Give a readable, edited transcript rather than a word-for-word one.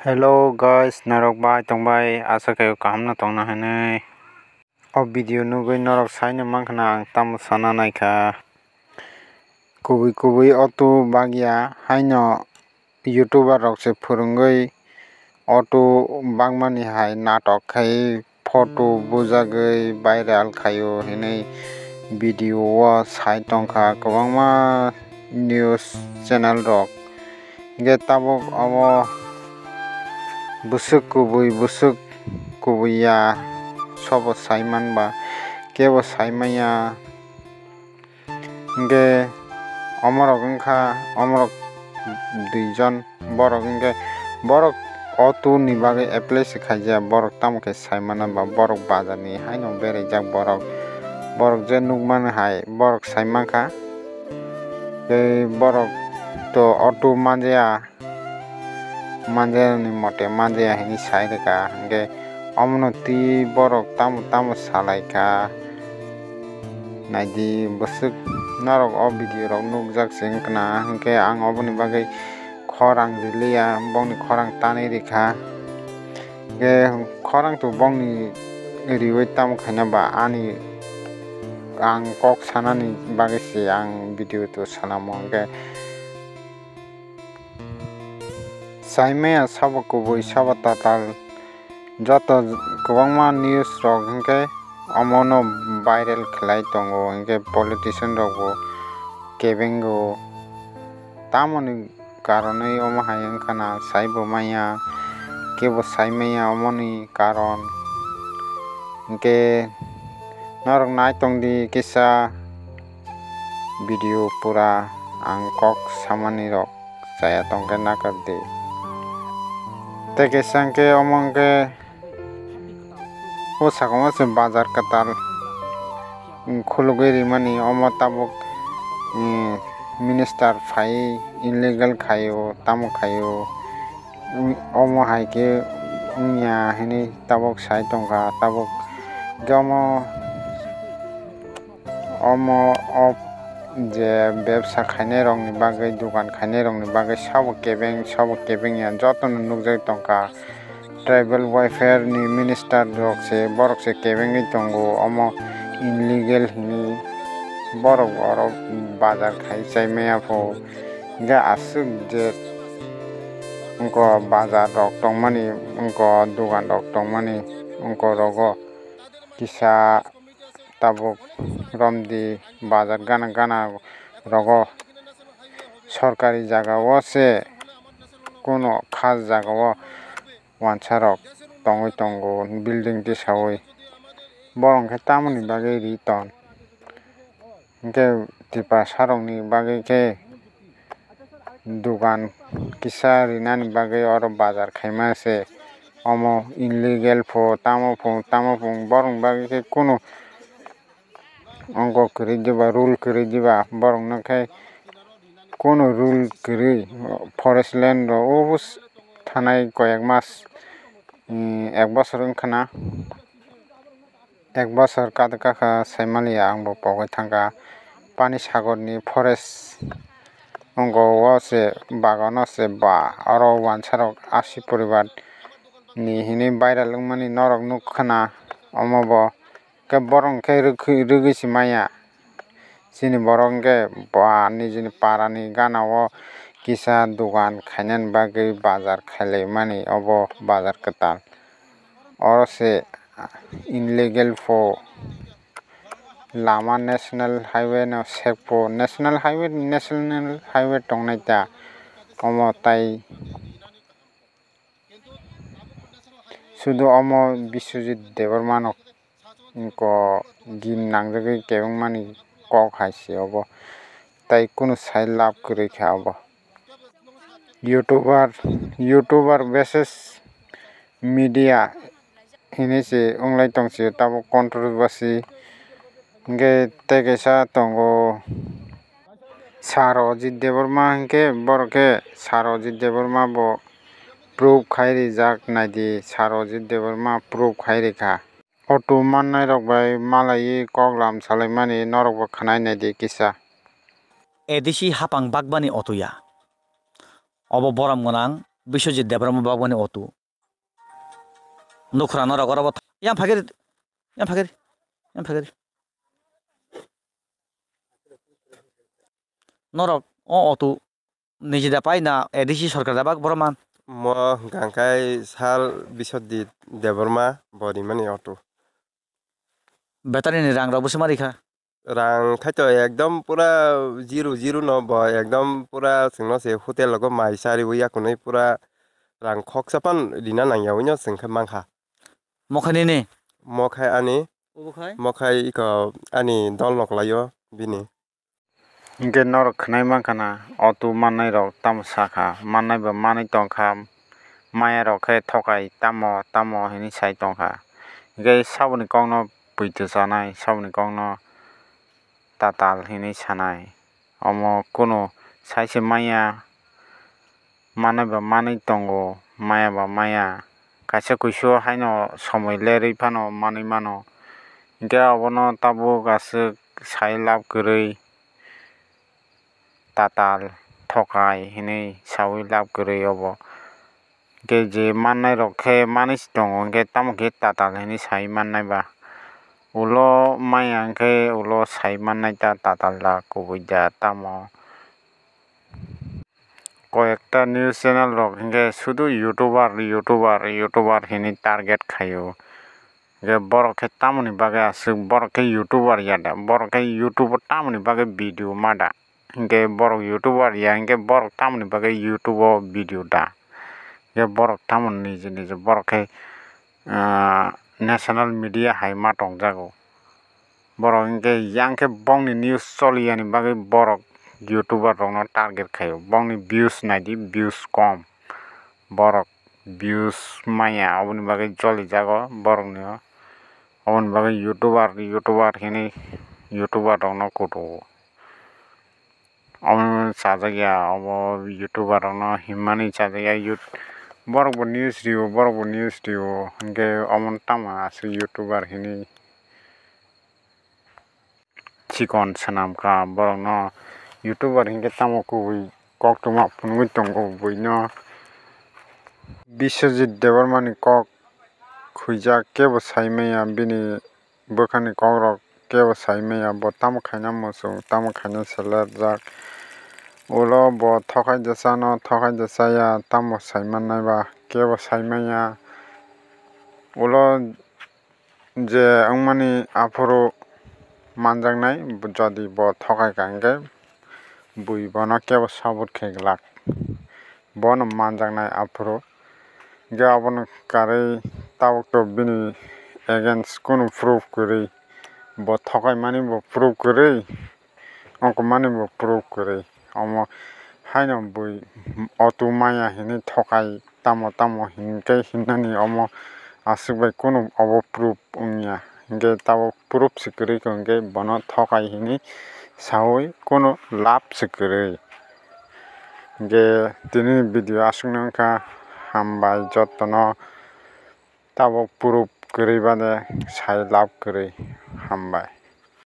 Hello guys, narok bai tong bai asa kayo kamna tong na hanai. Video nugui narok saina mangkana ang tamu sana naika. Kubui auto bagya haino YouTuber rok se phurungui auto bangmani hai natok khai photo bujagui viral khayo hinai video wa sai tongkha kwbangma news channel rok ge tabuk abo busuk kubuya sobo saiman ba kebo saimaya ge omorok wngkha omorok duijon borok wngkhe borok auto ni bagui apply se khaijak borok tamo khe saimana ba borok bazar ni haino berajak borok je nukmani hai borok saimangkha borok to auto manjani mote manjaya hini saireka hingke omono tui borok tamo salaika naidi busuk norok o video rok nukjak se wngkana hingke ang oboni bagui khorang riliya bongni khorang tanui rikha khorang to bongni riwui tamo khaina ba ani ang kok sanani bagui se ang video to sanamo hingke saimaya sabo kubui sabo total joto kwbangma news rok hingke omono viral khlai tongo hingke politician rok bo kebengo tamoni karonoi omo hai wngkhana saibo maya kebo saimaya omoni karon hingke norok naitongdi kisa video pura ang kok samani rok saya tongkhe nakardi tei kaisa hingke omo hingke saka se bazar katal khulugui rimani omo tabuk minister phai illegal khaio tamo khaio omo haike wngya hini tabuk sai tongkha tabuk omo je bebsa khainai rok ni bagui dogan khainai rok ni bagui sabo kebeng ya joto no nugjagui tongkha tribal welfare ni minister rok se borok se kebengui tongo omo illegal hini borok oro bazar khai saimaya pho hingke asuk je wngko bazar rok tongmani wngko dogan rok tongmani wngko rogo kisa tabuk romdi bazar gana rogo sorkari jagao se kono khas jagao wansa rok tongoi tongo building tisaui borok hingke tamoni bagui riton hingke tipasa rok ni bagui khe dogan kisa rinani bagui oro bazar khaima se omo illegal pho tamo pho borok ni bagui khe kono ongo kwrui diba rule kwrui diba borok no khai kono rule kwrui forest land rok o thanai koyek mas ek bosor wngkhana ek bosor kaka saimaliya angbo pogoi thangkha pani sagar ni forest ongo o se bagan o se ba oro wansa rok 80 poribar ni hini viral wngmani norok nukkhana omo bo ke borok hingke rwgui se maya chini borok hingke nijini para ni gana o kisa dogan khainani bagui bazar khailaimani obo bazar katal oro se illegal pho lama national highway no sekpo national highway tongnai ta omo tai sudo omo Biswajit Debarma no wngko gin nangjagui kebengmani kok hai se obo tai kono sai love kwrui kha obo YouTuber versus media hini se wnglai tongse tabuk controversy hingke tei kaisa tongo Satyajit Debarma hingke borok khe Satyajit Debarma bo proof khai rijak naidi Satyajit Debarma proof khai rikha auto mannai rok bai malai kok lam salaimani norok bo khnai naidi kisa edisi hapang bagbani auto ya obo boram gonang Biswajit Debarma Babani Otu. Nukra Nora Gorabot. Yam Pagir. Yam Pagir. Yam Pagir. Norok o Otu. Nijida Paina, Edishi Sorkadabak Borman. Mo gangkai sal Biswajit Debarma Bodimani Otu. Better in Rang Robusamarika. Rang khaito ekdom pura 0 no bo ekdom pura singno se hotel logo mai sari buya kunai pura rang khok sapan dina nang yawinyo singkha mangkha. Mokhanini. Mokhai ani Ubukhai. mokhai iko ani dol noklayo bini. Inge norok khnai mankana auto mannai rok tam saka mannai ba manai tongkha maya rok khe thokai tamo hini sai tongkha inge saboni kongno puito sanai saboni kongno tatal hini sanai omo kuno saise maya manai ba manai tongo maya ba maya kaisa kuiso haino somoi lerui phano manui mano inge abono tabuk aswk sai lab kwrui tatal thokai hini saui lab kwrui obo ke je mannai rok khe manui tongo hingke tamo khe tatal hini sai mannai ba ulo maya hingke ulo sai mannai ta tatal da kubui da tamo কয়েকটা news channel rock হিংকে শুধু YouTuber হিনি target খাইও যে বড়কে তামনি বাগে আসুক বড়কে YouTuber ইয়াদা বড়কে YouTuber তামনি বাগে video মাদা হিংকে বড় YouTuber ইয়া হিংকে বড় তামনি বাগে ইউটিউব ভিডিও দা যে বড় তামনি নিজে বড়কে ন্যাশনাল মিডিয়া হাই মাটং জাগো বড় হিংকে ইয়াংকে বংনি নিউজ চলিয়ানি বাগে বড় YouTuber rokno target khayo bongni views naidi views kom borok views maya oboni bagui joli jago borokni oboni bagui YouTuber hini YouTuber rokno kutu oboni sajagya obo YouTuber rokno himmani sajagya borok bo news rio hingke omon tama asuk YouTuber hini chikon swnamkha borokno YouTuber hingke tamo kubui koktwma phunugui tongo buino Biswajit Debarmani kok khuijak kebo saimaya bini bwkhani kok rok kebo saimaya bo tamo khaina muchung tamo khaina salarjak ulo bo thokai jasaya tamo saimannai ba kebo saimaya ulo je wngmani afuru manjaknai jodi bo thokaika hingke bui bono kebo sabut kheklak bono manjaknai afuru hingke abono kwrui tabukto bini against kunu proof kwrui bo thokaimani bo proof kwrui ongkumani bo proof kwrui omo haino bui auto maya hini thokai tamo hinkhe hinnani omo aswk bai kunu obo proof wngya hingke tabuk proof se kwrui ko hingke bono thokai hini saui kunu lab se kwrui hingke tini ni video asukno wngkha hambai jotono tabuk proof kwrui bade sai lab kwrui hambai.